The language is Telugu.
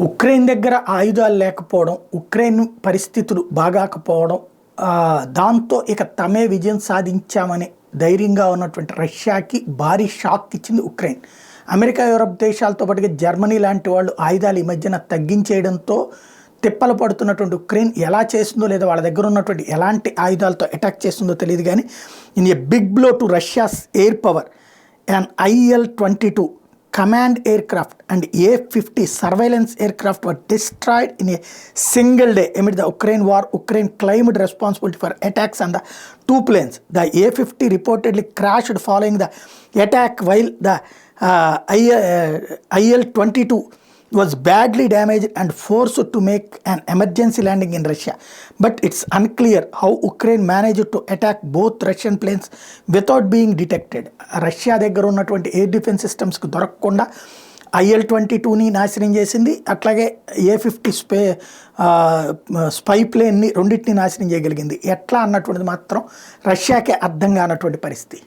ఉక్రెయిన్ దగ్గర ఆయుధాలు లేకపోవడం, ఉక్రెయిన్ పరిస్థితులు బాగాకపోవడం, దాంతో ఇక తమే విజయం సాధించామని ధైర్యంగా ఉన్నటువంటి రష్యాకి భారీ షాక్ ఇచ్చింది ఉక్రెయిన్. అమెరికా, యూరప్ దేశాలతో పాటుగా జర్మనీ లాంటి వాళ్ళు ఆయుధాలు ఈ మధ్యన తగ్గించేయడంతో తిప్పలు పడుతున్నటువంటి ఉక్రెయిన్ ఎలా చేస్తుందో లేదా వాళ్ళ దగ్గర ఉన్నటువంటి ఎలాంటి ఆయుధాలతో అటాక్ చేస్తుందో తెలియదు. కానీ in a big blow to Russia's air power, an IL-22 command aircraft and A-50 surveillance aircraft were destroyed in a single day amid the Ukraine war. Ukraine claimed responsibility for attacks on the two planes. The A-50 reportedly crashed following the attack, while the IL-22 was badly damaged and forced to make an emergency landing in Russia. But it's unclear how Ukraine managed to attack both Russian planes without being detected. Russia దగ్గర ఉన్నటువంటి ఎయిర్ డిఫెన్స్ సిస్టమ్స్కి దొరకకుండా IL-22ని నాశనం చేసింది, అట్లాగే A-50 స్పై ప్లేన్ని రెండింటిని నాశనం చేయగలిగింది. ఎట్లా అన్నటువంటిది మాత్రం రష్యాకే అర్థం కానటువంటి పరిస్థితి.